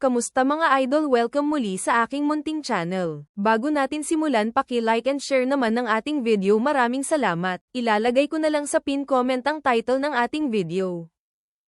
Kamusta mga idol, welcome muli sa aking munting channel. Bago natin simulan, paki-like and share naman ng ating video, maraming salamat. Ilalagay ko na lang sa pin comment ang title ng ating video.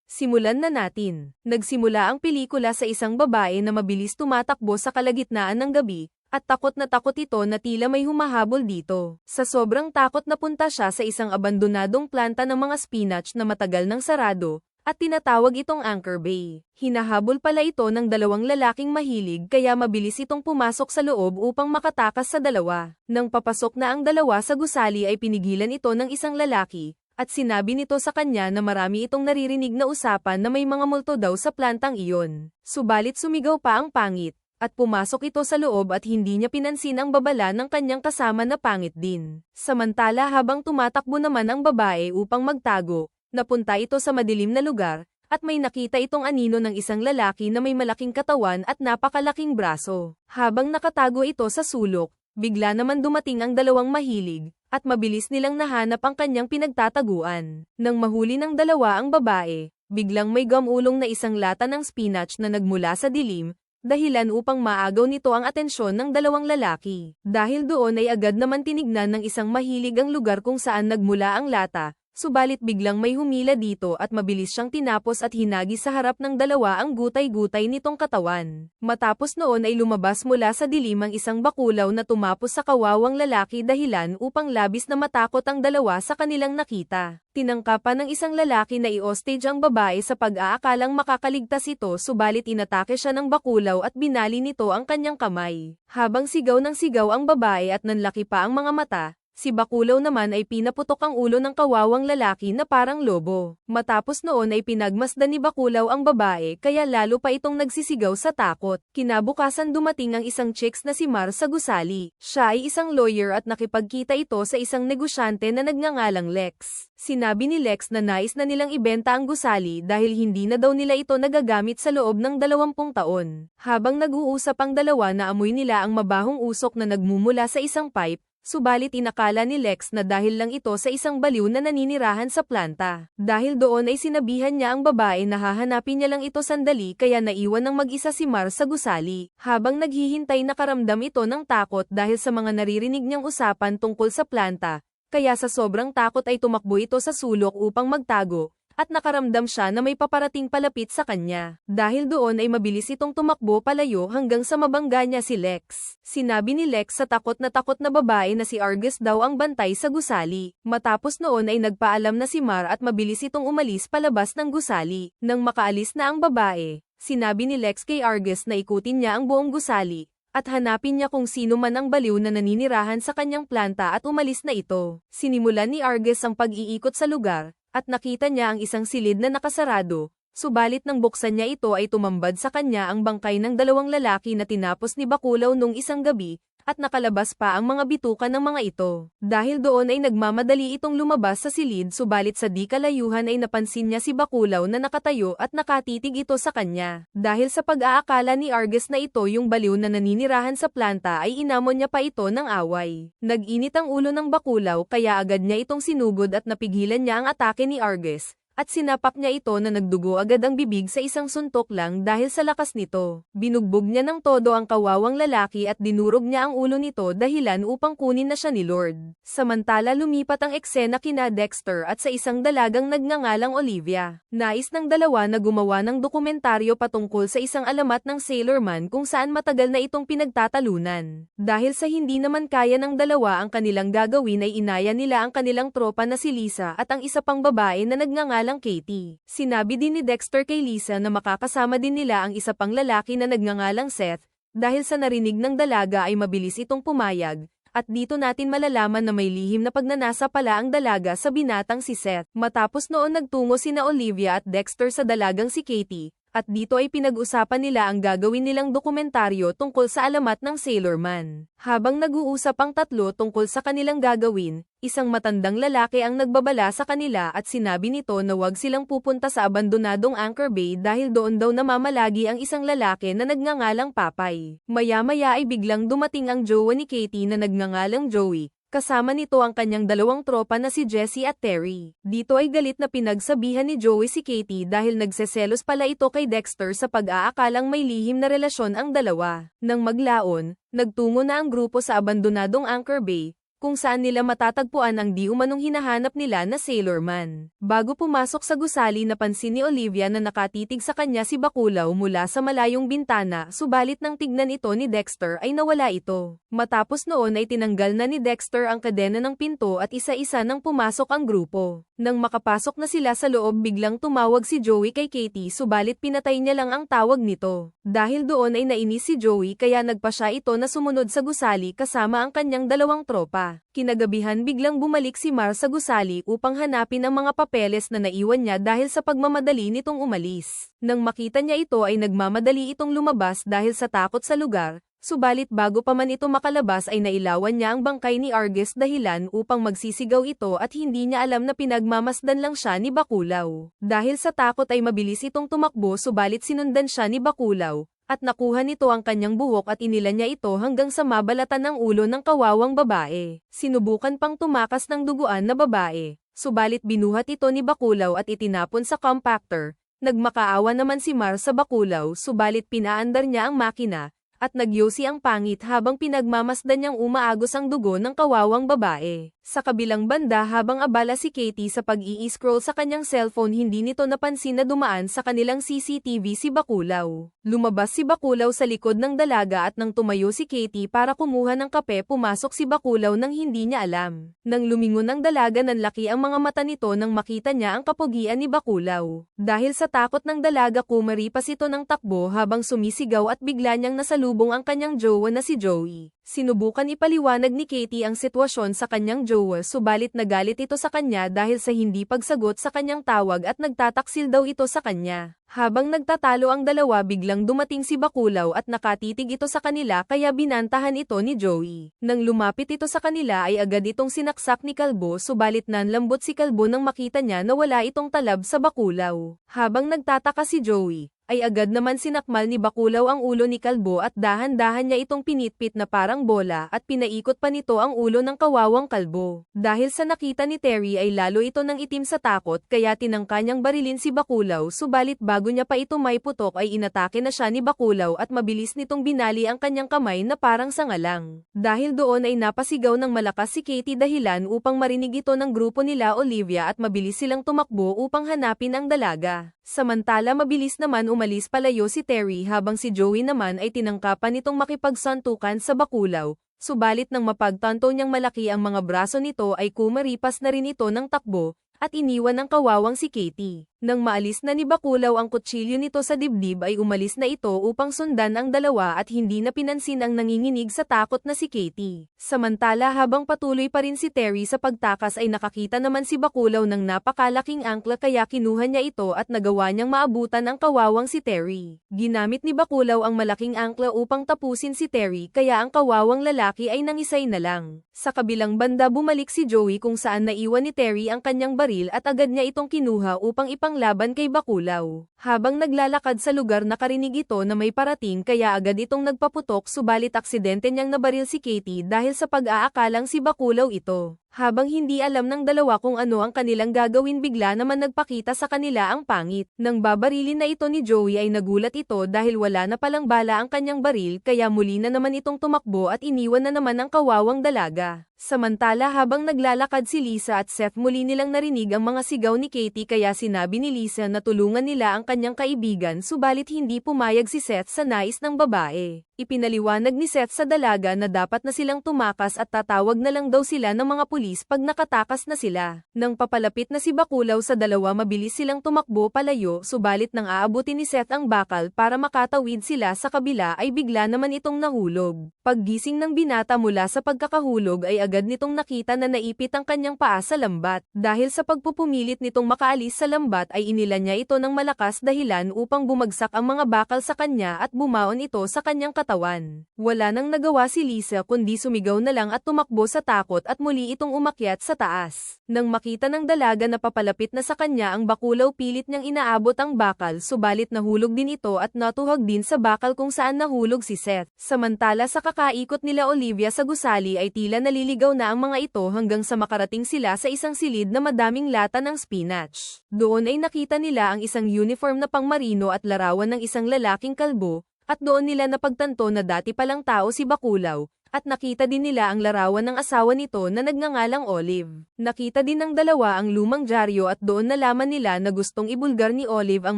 Simulan na natin. Nagsimula ang pelikula sa isang babae na mabilis tumatakbo sa kalagitnaan ng gabi, at takot na takot ito na tila may humahabol dito. Sa sobrang takot napunta siya sa isang abandonadong planta ng mga spinach na matagal nang sarado, at tinatawag itong Anchor Bay. Hinahabol pala ito ng dalawang lalaking mahilig kaya mabilis itong pumasok sa loob upang makatakas sa dalawa. Nang papasok na ang dalawa sa gusali ay pinigilan ito ng isang lalaki, at sinabi nito sa kanya na marami itong naririnig na usapan na may mga multo daw sa plantang iyon. Subalit sumigaw pa ang pangit, at pumasok ito sa loob at hindi niya pinansin ang babala ng kanyang kasama na pangit din. Samantala habang tumatakbo naman ang babae upang magtago, napunta ito sa madilim na lugar, at may nakita itong anino ng isang lalaki na may malaking katawan at napakalaking braso. Habang nakatago ito sa sulok, bigla naman dumating ang dalawang mahilig, at mabilis nilang nahanap ang kanyang pinagtataguan. Nang mahuli ng dalawa ang babae, biglang may gamulong na isang lata ng spinach na nagmula sa dilim, dahilan upang maagaw nito ang atensyon ng dalawang lalaki. Dahil doon ay agad naman tinignan ng isang mahilig ang lugar kung saan nagmula ang lata. Subalit biglang may humila dito at mabilis siyang tinapos at hinagis sa harap ng dalawa ang gutay-gutay nitong katawan. Matapos noon ay lumabas mula sa dilim ang isang bakulaw na tumapos sa kawawang lalaki dahilan upang labis na matakot ang dalawa sa kanilang nakita. Tinangkapan ng isang lalaki na i-hostage ang babae sa pag-aakalang makakaligtas ito, subalit inatake siya ng bakulaw at binali nito ang kanyang kamay. Habang sigaw ng sigaw ang babae at nanlaki pa ang mga mata, si bakulaw naman ay pinaputok ang ulo ng kawawang lalaki na parang lobo. Matapos noon ay pinagmasdan ni bakulaw ang babae kaya lalo pa itong nagsisigaw sa takot. Kinabukasan dumating ang isang chicks na si Mar sa gusali. Siya ay isang lawyer at nakipagkita ito sa isang negosyante na nagngangalang Lex. Sinabi ni Lex na nais na nilang ibenta ang gusali dahil hindi na daw nila ito nagagamit sa loob ng 20 taon. Habang nag-uusap ang dalawa, naamoy nila ang mabahong usok na nagmumula sa isang pipe. Subalit inakala ni Lex na dahil lang ito sa isang baliw na naninirahan sa planta. Dahil doon ay sinabihan niya ang babae na hahanapin niya lang ito sandali kaya naiwan ng mag-isa si Mar sa gusali. Habang naghihintay, nakaramdam ito ng takot dahil sa mga naririnig niyang usapan tungkol sa planta, kaya sa sobrang takot ay tumakbo ito sa sulok upang magtago. At nakaramdam siya na may paparating palapit sa kanya. Dahil doon ay mabilis itong tumakbo palayo hanggang sa mabangga niya si Lex. Sinabi ni Lex sa takot na babae na si Argus daw ang bantay sa gusali. Matapos noon ay nagpaalam na si Mar at mabilis itong umalis palabas ng gusali. Nang makaalis na ang babae, sinabi ni Lex kay Argus na ikutin niya ang buong gusali, at hanapin niya kung sino man ang baliw na naninirahan sa kanyang planta at umalis na ito. Sinimulan ni Argus ang pag-iikot sa lugar, at nakita niya ang isang silid na nakasarado, subalit nang buksan niya ito ay tumambad sa kanya ang bangkay ng dalawang lalaki na tinapos ni bakulaw nung isang gabi, at nakalabas pa ang mga bituka ng mga ito. Dahil doon ay nagmamadali itong lumabas sa silid, subalit sa di kalayuhan ay napansin niya si bakulaw na nakatayo at nakatitig ito sa kanya. Dahil sa pag-aakala ni Argus na ito yung baliw na naninirahan sa planta ay inamon niya pa ito ng away. Nag-init ang ulo ng bakulaw kaya agad niya itong sinugod at napigilan niya ang atake ni Argus. At sinapak niya ito na nagdugo agad ang bibig sa isang suntok lang dahil sa lakas nito. Binugbog niya ng todo ang kawawang lalaki at dinurog niya ang ulo nito dahilan upang kunin na siya ni Lord. Samantala lumipat ang eksena kina Dexter at sa isang dalagang nagngangalang Olivia. Nais ng dalawa na gumawa ng dokumentaryo patungkol sa isang alamat ng Sailorman kung saan matagal na itong pinagtatalunan. Dahil sa hindi naman kaya ng dalawa ang kanilang gagawin ay inaya nila ang kanilang tropa na si Lisa at ang isa pang babae na nagngangalang Katie. Sinabi din ni Dexter kay Lisa na makakasama din nila ang isa pang lalaki na nagngangalang Seth, dahil sa narinig ng dalaga ay mabilis itong pumayag, at dito natin malalaman na may lihim na pagnanasa pala ang dalaga sa binatang si Seth. Matapos noon nagtungo sina Olivia at Dexter sa dalagang si Katie, at dito ay pinag-usapan nila ang gagawin nilang dokumentaryo tungkol sa alamat ng Sailorman. Habang nag-uusap ang tatlo tungkol sa kanilang gagawin, isang matandang lalaki ang nagbabala sa kanila at sinabi nito na huwag silang pupunta sa abandonadong Anchor Bay dahil doon daw namamalagi ang isang lalaki na nagngangalang Papay. Maya-maya ay biglang dumating ang jowa ni Katie na nagngangalang Joey, Kasama nito ang kanyang dalawang tropa na si Jessie at Terry. Dito ay galit na pinagsabihan ni Joey si Katie dahil nagseselos pala ito kay Dexter sa pag-aakalang may lihim na relasyon ang dalawa. Nang maglaon, nagtungo na ang grupo sa abandonadong Anchor Bay, kung saan nila matatagpuan ang di umanong hinahanap nila na Sailor Man. Bago pumasok sa gusali napansin ni Olivia na nakatitig sa kanya si Baculaw mula sa malayong bintana, subalit nang tignan ito ni Dexter ay nawala ito. Matapos noon ay tinanggal na ni Dexter ang kadena ng pinto at isa-isa nang pumasok ang grupo. Nang makapasok na sila sa loob biglang tumawag si Joey kay Katie subalit pinatay niya lang ang tawag nito. Dahil doon ay nainis si Joey kaya nagpa siya ito na sumunod sa gusali kasama ang kanyang dalawang tropa. Kinagabihan biglang bumalik si Mar sa gusali upang hanapin ang mga papeles na naiwan niya dahil sa pagmamadali nitong umalis. Nang makita niya ito ay nagmamadali itong lumabas dahil sa takot sa lugar, subalit bago pa man ito makalabas ay nailawan niya ang bangkay ni Argus dahilan upang magsisigaw ito at hindi niya alam na pinagmamasdan lang siya ni Baculaw. Dahil sa takot ay mabilis itong tumakbo subalit sinundan siya ni Baculaw. At nakuha nito ang kanyang buhok at inilan niya ito hanggang sa mabalatan ng ulo ng kawawang babae. Sinubukan pang tumakas ng duguan na babae, subalit binuhat ito ni Baculaw at itinapon sa compactor. Nagmakaawa naman si Mar sa Baculaw subalit pinaandar niya ang makina, at nagyosi ang pangit habang pinagmamasdan niyang umaagos ang dugo ng kawawang babae. Sa kabilang banda habang abala si Katie sa pag-i-scroll sa kanyang cellphone hindi nito napansin na dumaan sa kanilang CCTV si Baculaw. Lumabas si Baculaw sa likod ng dalaga at nang tumayo si Katie para kumuha ng kape pumasok si Baculaw nang hindi niya alam. Nang lumingon ang dalaga nanlaki ang mga mata nito nang makita niya ang kapugian ni Baculaw. Dahil sa takot ng dalaga kumaripas ito ng takbo habang sumisigaw at bigla niyang nasalubong ang kanyang jowa na si Joey. Sinubukan ipaliwanag ni Katie ang sitwasyon sa kanyang jowa subalit nagalit ito sa kanya dahil sa hindi pagsagot sa kanyang tawag at nagtataksil daw ito sa kanya. Habang nagtatalo ang dalawa biglang dumating si Baculaw at nakatitig ito sa kanila kaya binantahan ito ni Joey. Nang lumapit ito sa kanila ay agad itong sinaksak ni Kalbo subalit nanlambot si Kalbo nang makita niya na wala itong talab sa Baculaw. Habang nagtataka si Joey, ay agad naman sinakmal ni Baculaw ang ulo ni Kalbo at dahan-dahan niya itong pinitpit na parang bola at pinaikot pa nito ang ulo ng kawawang Kalbo. Dahil sa nakita ni Terry ay lalo ito nang itim sa takot kaya tinangka niyang barilin si Baculaw subalit bago niya pa ito maiputok ay inatake na siya ni Baculaw at mabilis nitong binali ang kanyang kamay na parang sangalang. Dahil doon ay napasigaw ng malakas si Katie dahilan upang marinig ito ng grupo nila Olivia at mabilis silang tumakbo upang hanapin ang dalaga. Samantala mabilis naman umalis palayo si Terry habang si Joey naman ay tinangkapan nitong makipagsantukan sa Baculaw, subalit nang mapagtanto niyang malaki ang mga braso nito ay kumaripas na rin ito ng takbo, at iniwan ang kawawang si Katie. Nang maalis na ni Baculaw ang kutsilyo nito sa dibdib ay umalis na ito upang sundan ang dalawa at hindi na pinansin ang nanginginig sa takot na si Katie. Samantala habang patuloy pa rin si Terry sa pagtakas ay nakakita naman si Baculaw ng napakalaking angkla kaya kinuha niya ito at nagawa niyang maabutan ang kawawang si Terry. Ginamit ni Baculaw ang malaking angkla upang tapusin si Terry kaya ang kawawang lalaki ay nangisay na lang. Sa kabilang banda bumalik si Joey kung saan naiwan ni Terry ang kanyang baril at agad niya itong kinuha upang laban kay Baculaw. Habang naglalakad sa lugar nakarinig ito na may parating kaya agad itong nagpaputok subalit aksidente niyang nabaril si Katie dahil sa pag-aakalang si Baculaw ito. Habang hindi alam ng dalawa kung ano ang kanilang gagawin bigla naman nagpakita sa kanila ang pangit. Nang babarilin na ito ni Joey ay nagulat ito dahil wala na palang bala ang kanyang baril kaya muli na naman itong tumakbo at iniwan na naman ang kawawang dalaga. Samantala habang naglalakad si Lisa at Seth muli nilang narinig ang mga sigaw ni Katie kaya sinabi ni Lisa na tulungan nila ang kanyang kaibigan subalit hindi pumayag si Seth sa nais ng babae. Ipinaliwanag ni Seth sa dalaga na dapat na silang tumakas at tatawag na lang daw sila ng mga pulis pag nakatakas na sila. Nang papalapit na si Baculaw sa dalawa mabilis silang tumakbo palayo subalit nang aabutin ni Seth ang bakal para makatawid sila sa kabila ay bigla naman itong nahulog. Paggising ng binata mula sa pagkakahulog ay agad nitong nakita na naipit ang kanyang paa sa lambat. Dahil sa pagpupumilit nitong makaalis sa lambat ay inilan niya ito ng malakas dahilan upang bumagsak ang mga bakal sa kanya at bumaon ito sa kanyang katawan. Wala nang nagawa si Lisa kundi sumigaw na lang at tumakbo sa takot at muli itong umakyat sa taas. Nang makita ng dalaga na papalapit na sa kanya ang Baculaw pilit niyang inaabot ang bakal subalit nahulog din ito at natuhag din sa bakal kung saan nahulog si Seth. Samantala sa pagkakaikot nila Olivia sa gusali ay tila naliligaw na ang mga ito hanggang sa makarating sila sa isang silid na madaming lata ng spinach. Doon ay nakita nila ang isang uniform na pangmarino at larawan ng isang lalaking kalbo, at doon nila napagtanto na dati palang tao si Baculaw, at nakita din nila ang larawan ng asawa nito na nagngangalang Olive. Nakita din ng dalawa ang lumang dyaryo at doon nalaman nila na gustong ibulgar ni Olive ang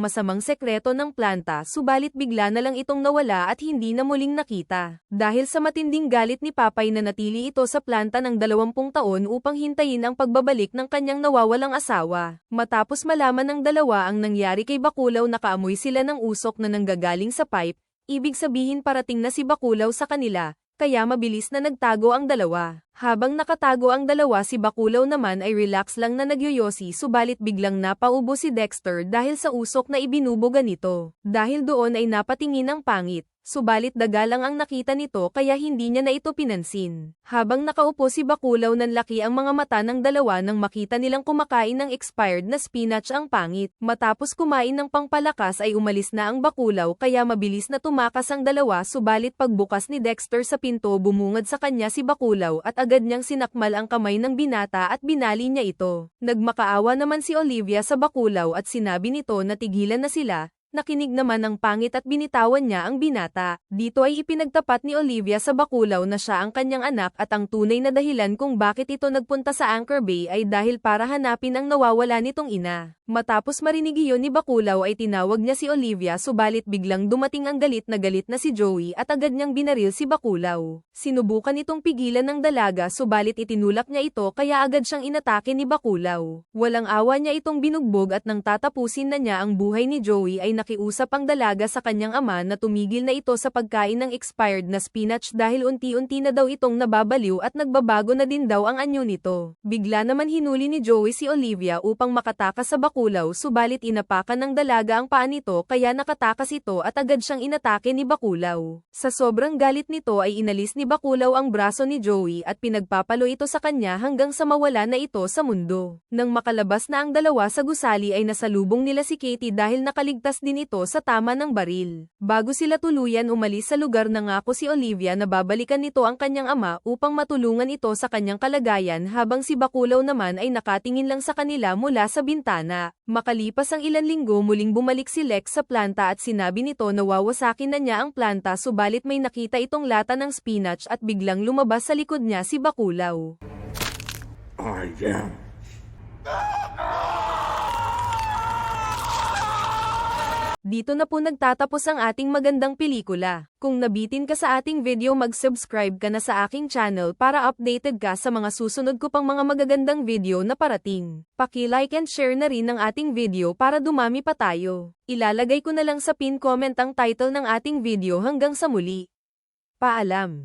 masamang sekreto ng planta, subalit bigla na lang itong nawala at hindi na muling nakita. Dahil sa matinding galit ni Papay na natili ito sa planta ng 20 taon upang hintayin ang pagbabalik ng kanyang nawawalang asawa. Matapos malaman ng dalawa ang nangyari kay Baculaw, nakaamoy sila ng usok na nanggagaling sa pipe, ibig sabihin parating na si Baculaw sa kanila, kaya mabilis na nagtago ang dalawa. Habang nakatago ang dalawa, si Baculaw naman ay relax lang na nagyoyosi, subalit biglang napaubo si Dexter dahil sa usok na ibinubuga nito. Dahil doon ay napatingin ang pangit, subalit dagalang ang nakita nito kaya hindi niya na ito pinansin. Habang nakaupo si Baculaw, nanlaki ang mga mata ng dalawa nang makita nilang kumakain ng expired na spinach ang pangit. Matapos kumain ng pangpalakas ay umalis na ang Baculaw kaya mabilis na tumakas ang dalawa, subalit pagbukas ni Dexter sa pinto, bumungad sa kanya si Baculaw at agad niyang sinakmal ang kamay ng binata at binali niya ito. Nagmakaawa naman si Olivia sa Baculaw at sinabi nito na tigilan na sila. Nakinig naman ng pangit at binitawan niya ang binata. Dito ay ipinagtapat ni Olivia sa Baculaw na siya ang kanyang anak at ang tunay na dahilan kung bakit ito nagpunta sa Anchor Bay ay dahil para hanapin ang nawawala nitong ina. Matapos marinig iyon ni Baculaw ay tinawag niya si Olivia, subalit biglang dumating ang galit na si Joey at agad niyang binaril si Baculaw. Sinubukan itong pigilan ng dalaga, subalit itinulak niya ito kaya agad siyang inatake ni Baculaw. Walang awa niya itong binugbog at nang tatapusin na niya ang buhay ni Joey ay nakiusap ang dalaga sa kanyang ama na tumigil na ito sa pagkain ng expired na spinach dahil unti-unti na daw itong nababaliw at nagbabago na din daw ang anyo nito. Bigla naman hinuli ni Joey si Olivia upang makatakas sa Baculaw, subalit inapakan ng dalaga ang paa nito kaya nakatakas ito at agad siyang inatake ni Baculaw. Sa sobrang galit nito ay inalis ni Baculaw ang braso ni Joey at pinagpapalo ito sa kanya hanggang sa mawala na ito sa mundo. Nang makalabas na ang dalawa sa gusali ay nasalubong nila si Katie dahil nakaligtas din ito sa tama ng baril. Bago sila tuluyan umalis sa lugar, nangako si Olivia na babalikan nito ang kanyang ama upang matulungan ito sa kanyang kalagayan, habang si Baculaw naman ay nakatingin lang sa kanila mula sa bintana. Makalipas ang ilang linggo, muling bumalik si Lex sa planta at sinabi nito na wawasakin na niya ang planta, subalit may nakita itong lata ng spinach at biglang lumabas sa likod niya si Baculaw. I am. Dito na po nagtatapos ang ating magandang pelikula. Kung nabitin ka sa ating video, mag-subscribe ka na sa aking channel para updated ka sa mga susunod ko pang mga magagandang video na parating. Paki-like and share na rin ang ating video para dumami pa tayo. Ilalagay ko na lang sa pin comment ang title ng ating video. Hanggang sa muli. Paalam.